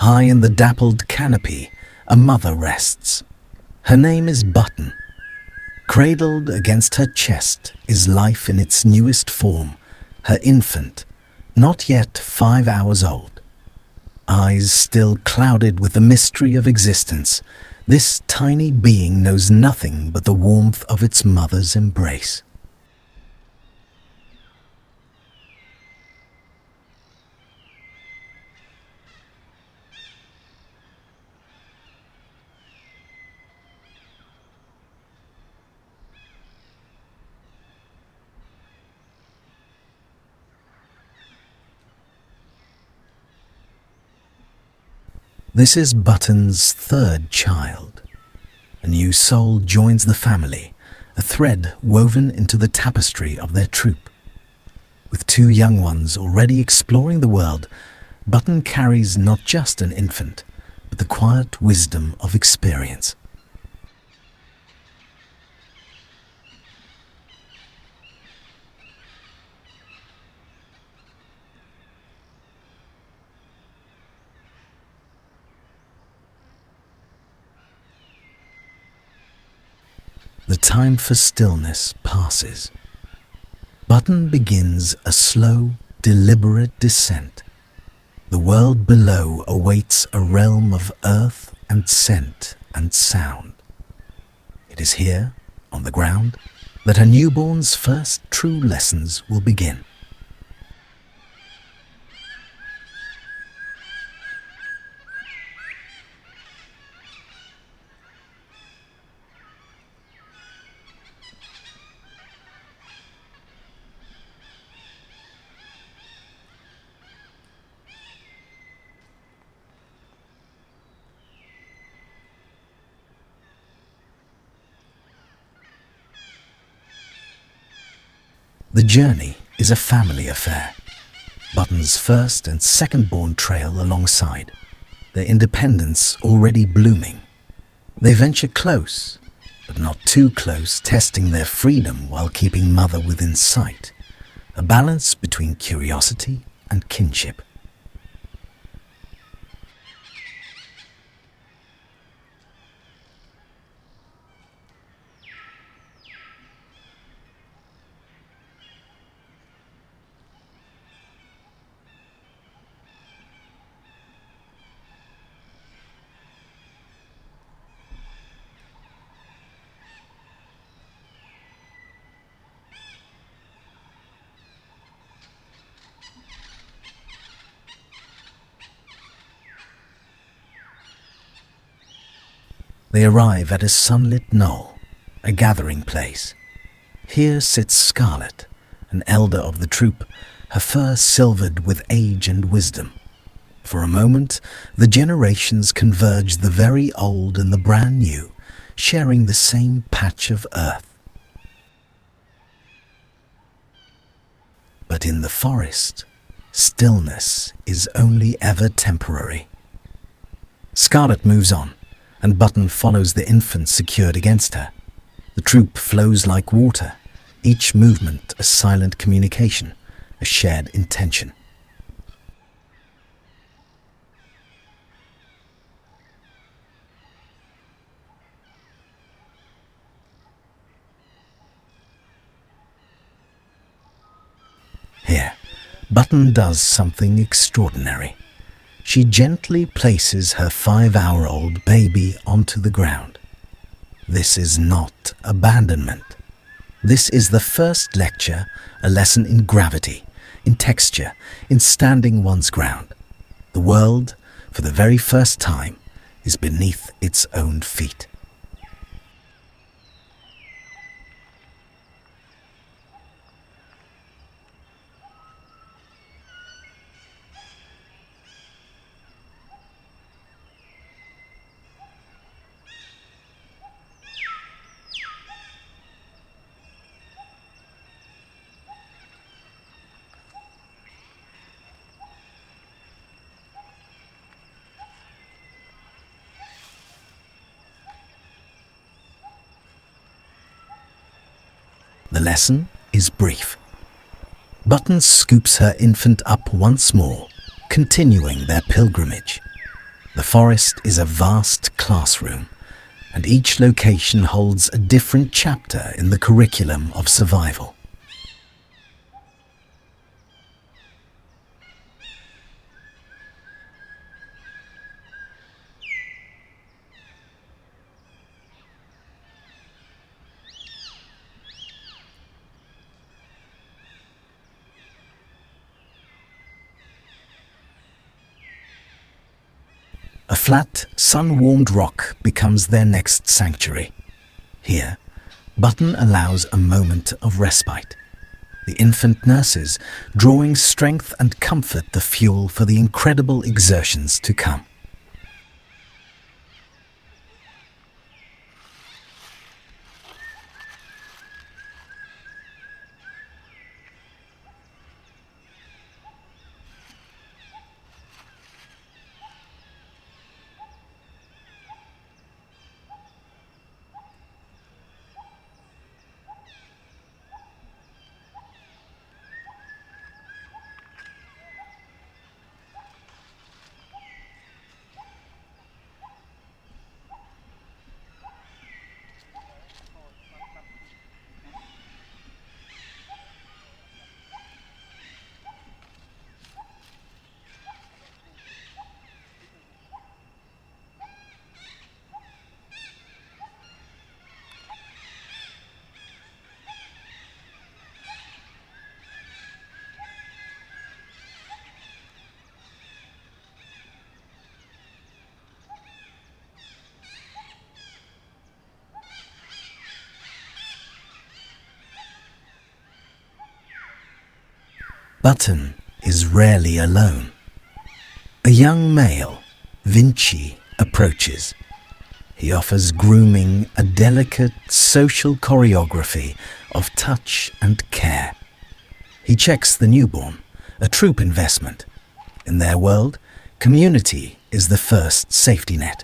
High in the dappled canopy, a mother rests. Her name is Button. Cradled against her chest is life in its newest form, her infant, not yet 5 hours old. Eyes still clouded with the mystery of existence, this tiny being knows nothing but the warmth of its mother's embrace. This is Button's third child. A new soul joins the family, a thread woven into the tapestry of their troop. With 2 young ones already exploring the world, Button carries not just an infant, but the quiet wisdom of experience. The time for stillness passes. Button begins a slow, deliberate descent. The world below awaits a realm of earth and scent and sound. It is here, on the ground, that her newborn's first true lessons will begin. The journey is a family affair. Button's first and second-born trail alongside, their independence already blooming. They venture close, but not too close, testing their freedom while keeping mother within sight, a balance between curiosity and kinship. They arrive at a sunlit knoll, a gathering place. Here sits Scarlet, an elder of the troop, her fur silvered with age and wisdom. For a moment, the generations converge, the very old and the brand new, sharing the same patch of earth. But in the forest, stillness is only ever temporary. Scarlet moves on, and Button follows the infant secured against her. The troop flows like water, each movement a silent communication, a shared intention. Here, Button does something extraordinary. She gently places her 5-hour-old baby onto the ground. This is not abandonment. This is the first lecture, a lesson in gravity, in texture, in standing one's ground. The world, for the very first time, is beneath its own feet. The lesson is brief. Button scoops her infant up once more, continuing their pilgrimage. The forest is a vast classroom, and each location holds a different chapter in the curriculum of survival. A flat, sun-warmed rock becomes their next sanctuary. Here, Button allows a moment of respite. The infant nurses, drawing strength and comfort the fuel for the incredible exertions to come. Button is rarely alone. A young male, Vinci, approaches. He offers grooming a delicate social choreography of touch and care. He checks the newborn, a troop investment. In their world, community is the first safety net.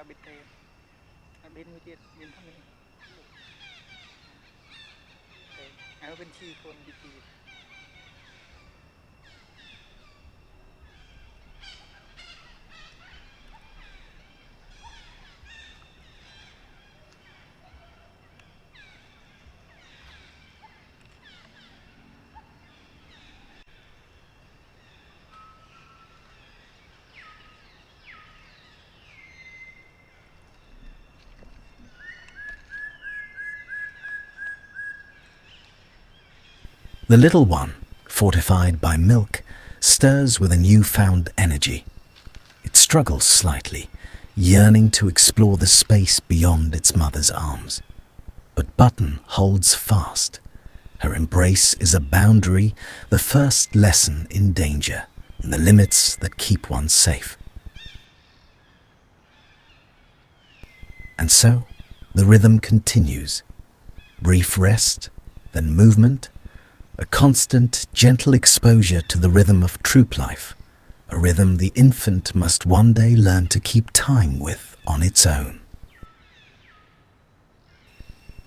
บิดเทนบินวิจิตบินเท่านี้เอาเป็นชีคนบิดจี The little one, fortified by milk, stirs with a newfound energy. It struggles slightly, yearning to explore the space beyond its mother's arms. But Button holds fast. Her embrace is a boundary, the first lesson in danger, in the limits that keep one safe. And so, the rhythm continues. Brief rest, then movement, a constant, gentle exposure to the rhythm of troop life, a rhythm the infant must one day learn to keep time with on its own.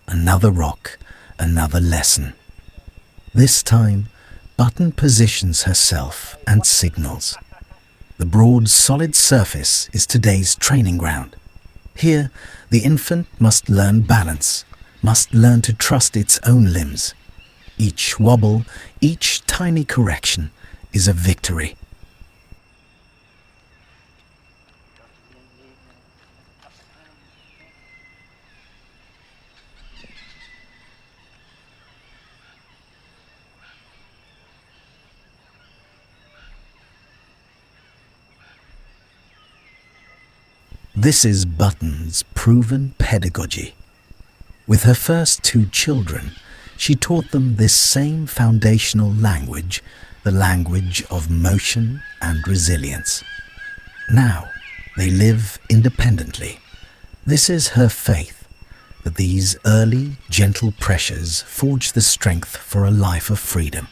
Another rock, another lesson. This time, Button positions herself and signals. The broad, solid surface is today's training ground. Here, the infant must learn balance, must learn to trust its own limbs. Each wobble, each tiny correction is a victory. This is Button's proven pedagogy. With her first 2 children, she taught them this same foundational language, the language of motion and resilience. Now, they live independently. This is her faith, that these early, gentle pressures forge the strength for a life of freedom.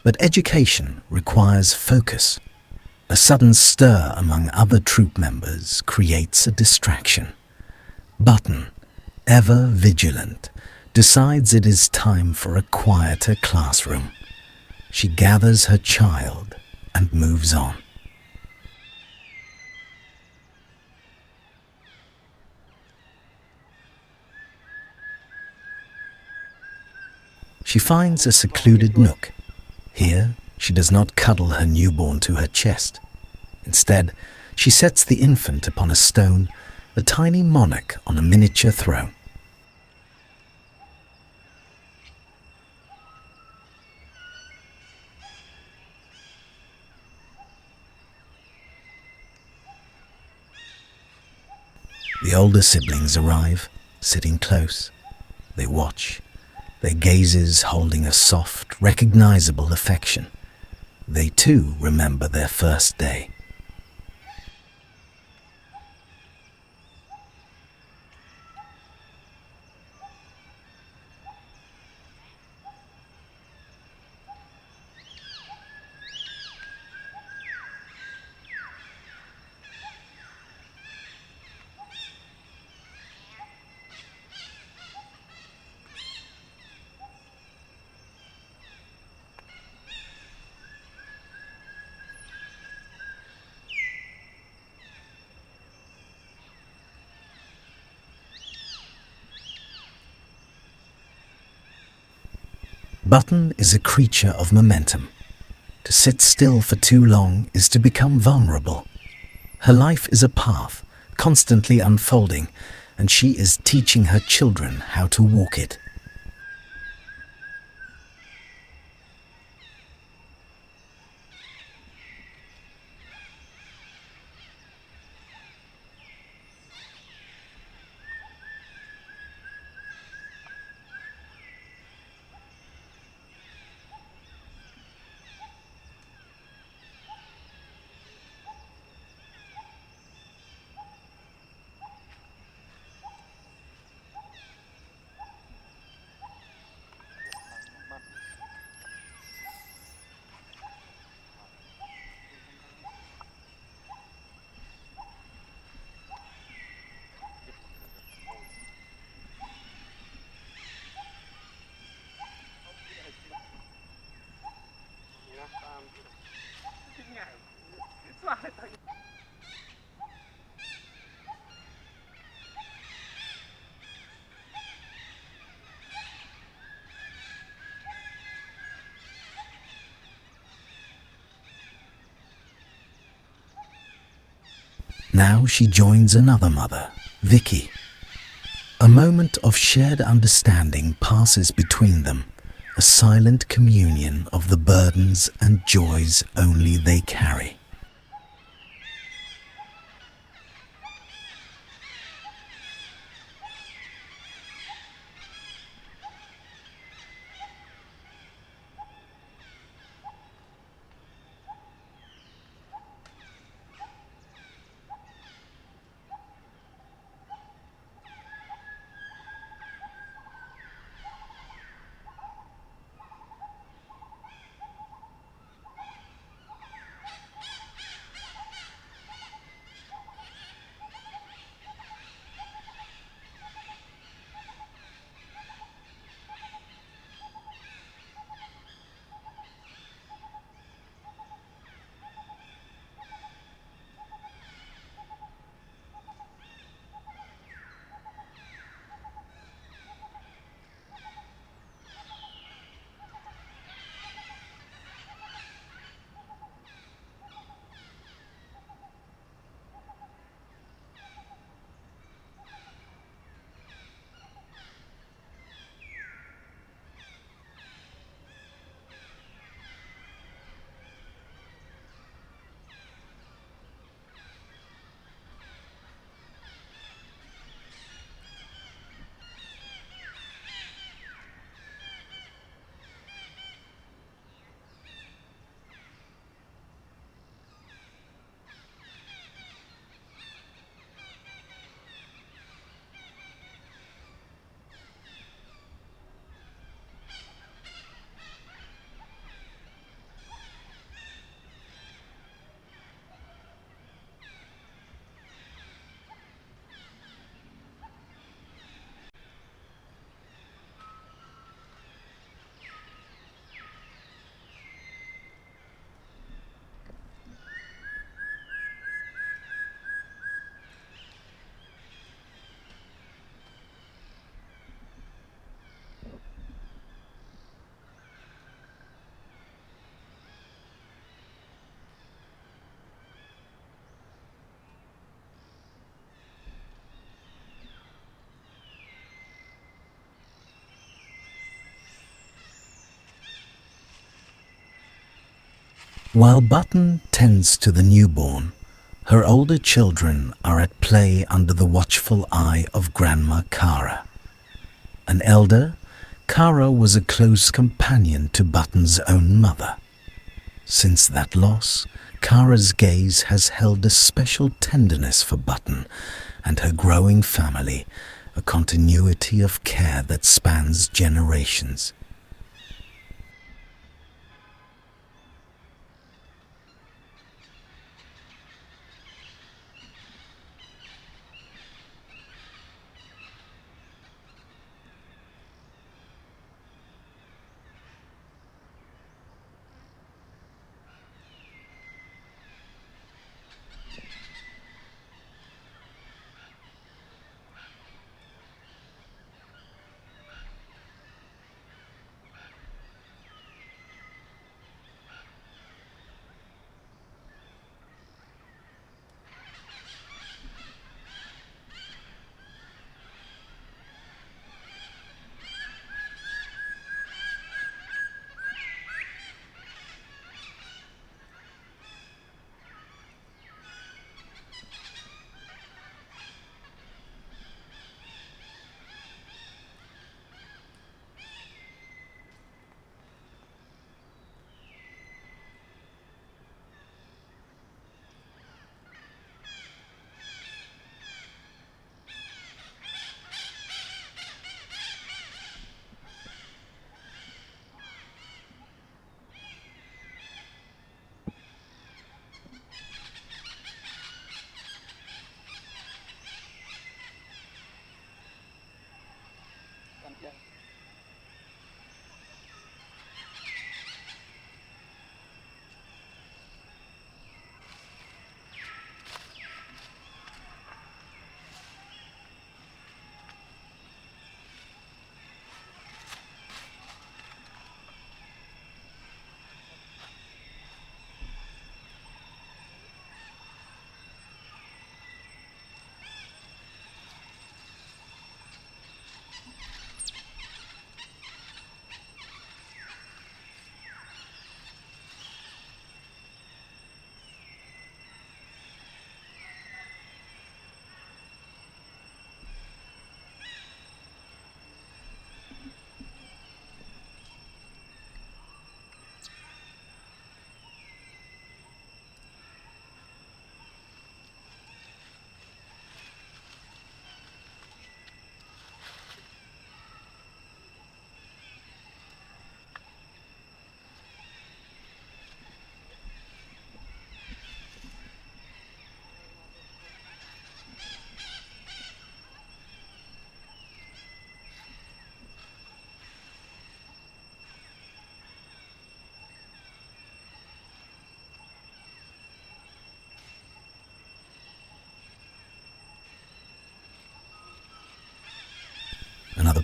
But education requires focus. A sudden stir among other troop members creates a distraction. Button, ever vigilant, decides it is time for a quieter classroom. She gathers her child and moves on. She finds a secluded nook. Here, she does not cuddle her newborn to her chest. Instead, she sets the infant upon a stone, a tiny monarch on a miniature throne. The older siblings arrive, sitting close. They watch, their gazes holding a soft, recognizable affection. They too remember their first day. Button is a creature of momentum. To sit still for too long is to become vulnerable. Her life is a path, constantly unfolding, and she is teaching her children how to walk it. Now she joins another mother, Vicky. A moment of shared understanding passes between them, a silent communion of the burdens and joys only they carry. While Button tends to the newborn, her older children are at play under the watchful eye of Grandma Kara. An elder, Kara was a close companion to Button's own mother. Since that loss, Kara's gaze has held a special tenderness for Button and her growing family, a continuity of care that spans generations.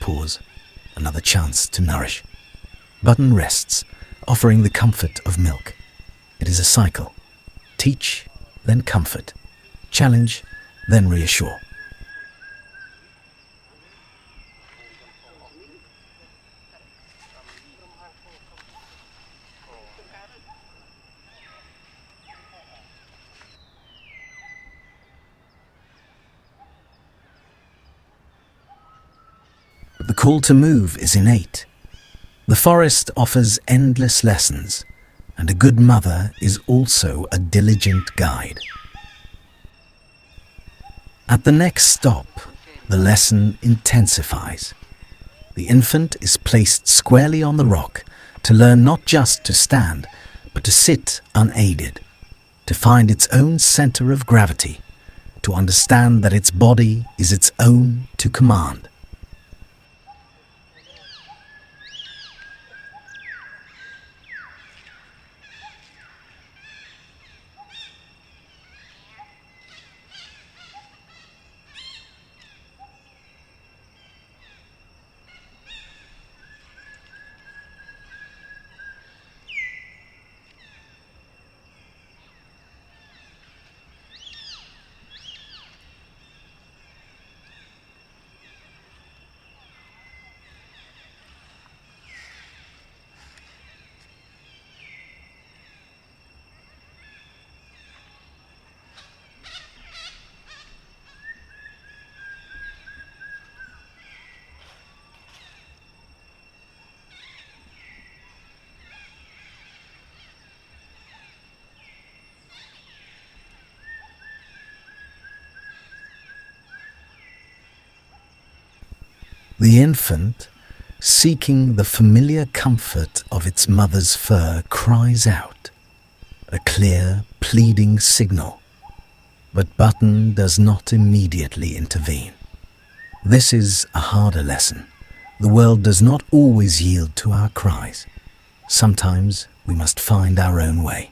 pause, another chance to nourish. Button rests, offering the comfort of milk. It is a cycle. Teach, then comfort. Challenge, then reassure. The call to move is innate. The forest offers endless lessons, and a good mother is also a diligent guide. At the next stop, the lesson intensifies. The infant is placed squarely on the rock to learn not just to stand, but to sit unaided, to find its own center of gravity, to understand that its body is its own to command. The infant, seeking the familiar comfort of its mother's fur, cries out, a clear, pleading signal. But Button does not immediately intervene. This is a harder lesson. The world does not always yield to our cries. Sometimes we must find our own way.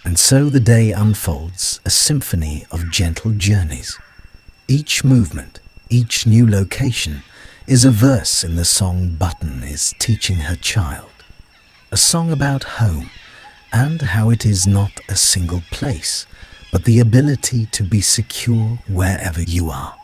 And so the day unfolds, a symphony of gentle journeys. Each movement, each new location, is a verse in the song Button is teaching her child. A song about home, and how it is not a single place, but the ability to be secure wherever you are.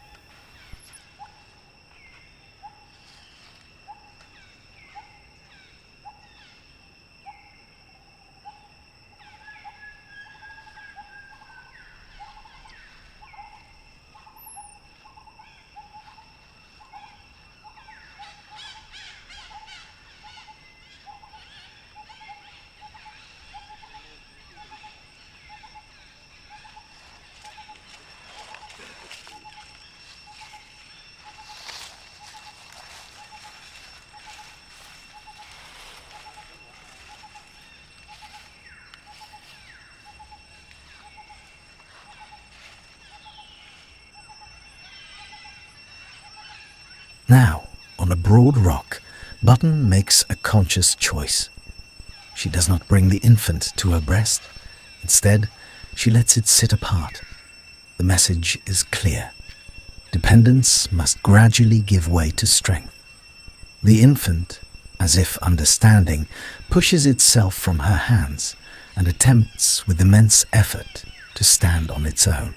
Now, on a broad rock, Button makes a conscious choice. She does not bring the infant to her breast. Instead, she lets it sit apart. The message is clear. Dependence must gradually give way to strength. The infant, as if understanding, pushes itself from her hands and attempts with immense effort to stand on its own.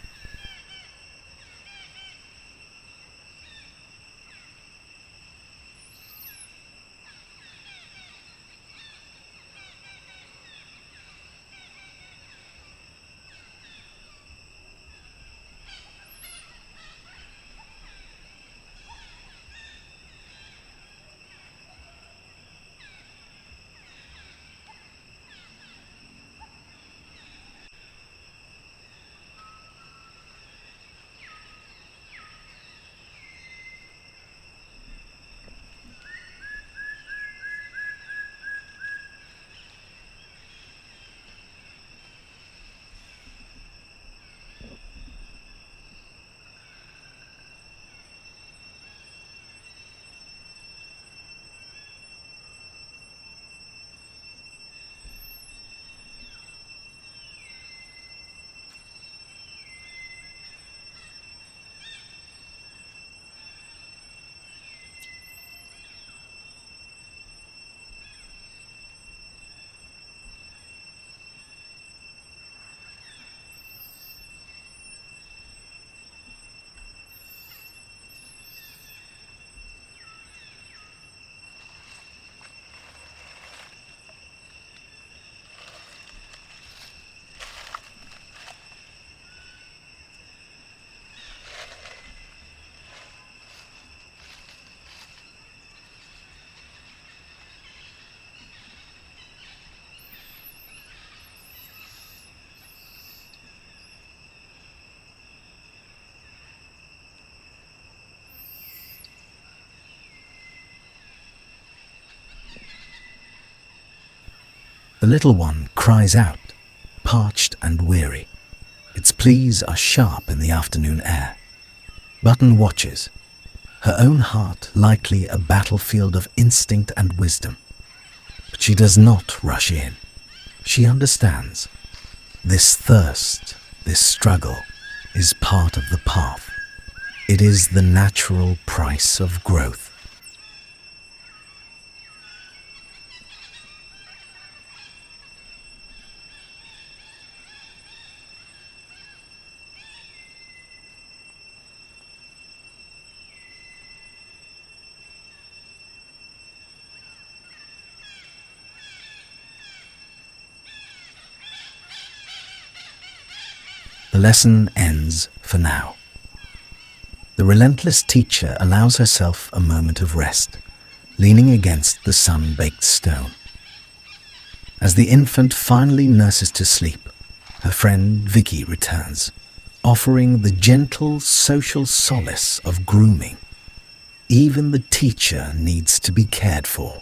The little one cries out, parched and weary. Its pleas are sharp in the afternoon air. Button watches, her own heart likely a battlefield of instinct and wisdom. But she does not rush in. She understands. This thirst, this struggle, is part of the path. It is the natural price of growth. The lesson ends for now. The relentless teacher allows herself a moment of rest, leaning against the sun-baked stone. As the infant finally nurses to sleep, her friend Vicky returns, offering the gentle social solace of grooming. Even the teacher needs to be cared for.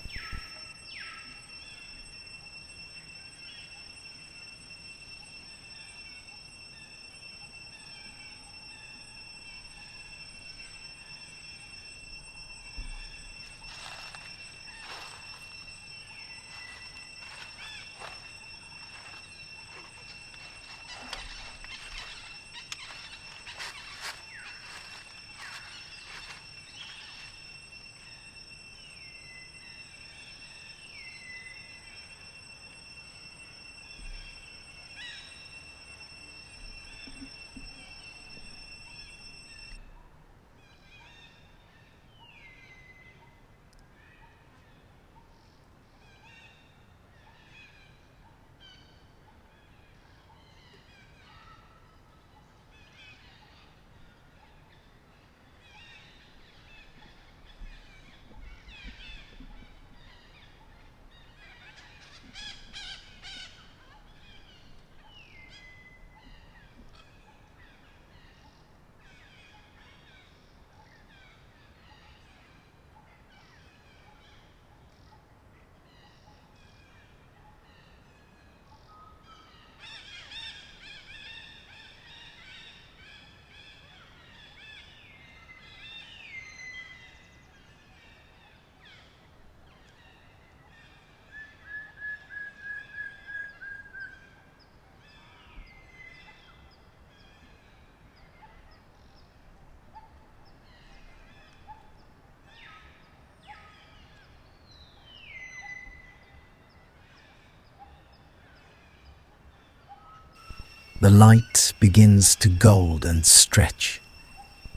The light begins to gold and stretch.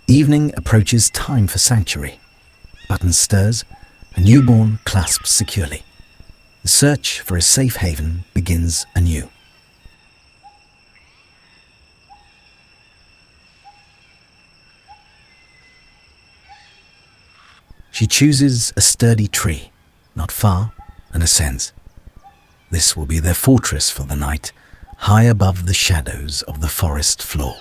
Evening approaches time for sanctuary. Button stirs, a newborn clasps securely. The search for a safe haven begins anew. She chooses a sturdy tree, not far, and ascends. This will be their fortress for the night, high above the shadows of the forest floor.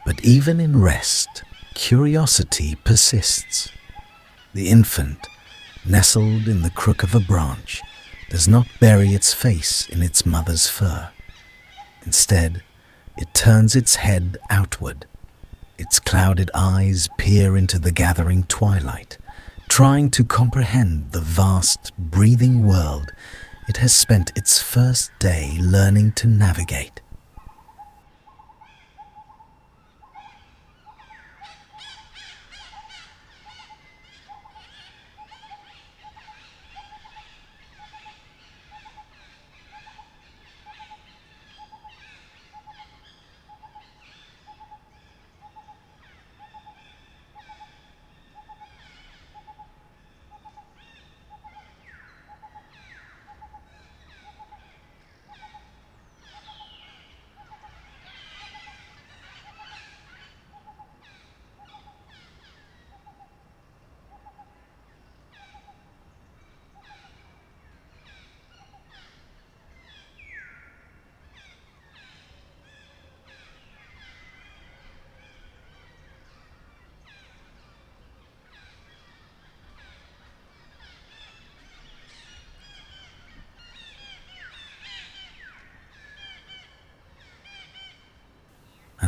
But even in rest, curiosity persists. The infant, nestled in the crook of a branch, does not bury its face in its mother's fur. Instead, it turns its head outward. Its clouded eyes peer into the gathering twilight, trying to comprehend the vast, breathing world it has spent its first day learning to navigate.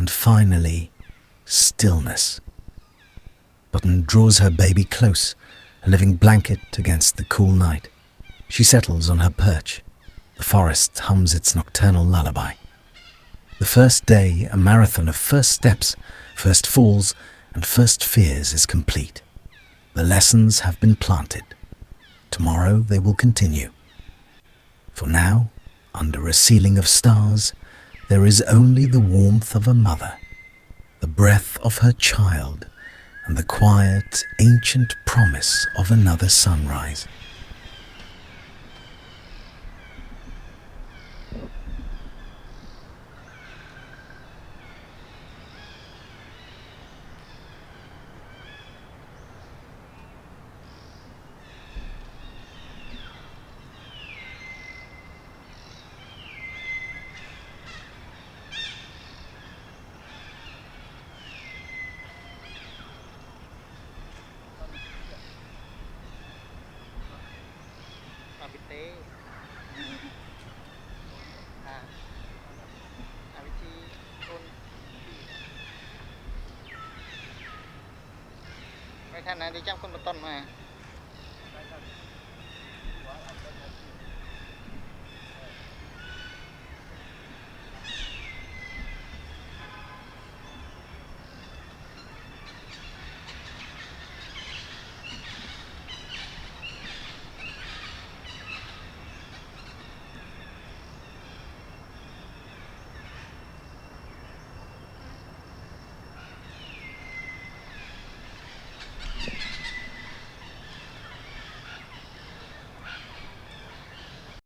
And finally, stillness. Button draws her baby close, a living blanket against the cool night. She settles on her perch. The forest hums its nocturnal lullaby. The first day, a marathon of first steps, first falls, and first fears is complete. The lessons have been planted. Tomorrow they will continue. For now, under a ceiling of stars, there is only the warmth of a mother, the breath of her child, and the quiet, ancient promise of another sunrise.ท่านนะที่จำคนมาต้นมา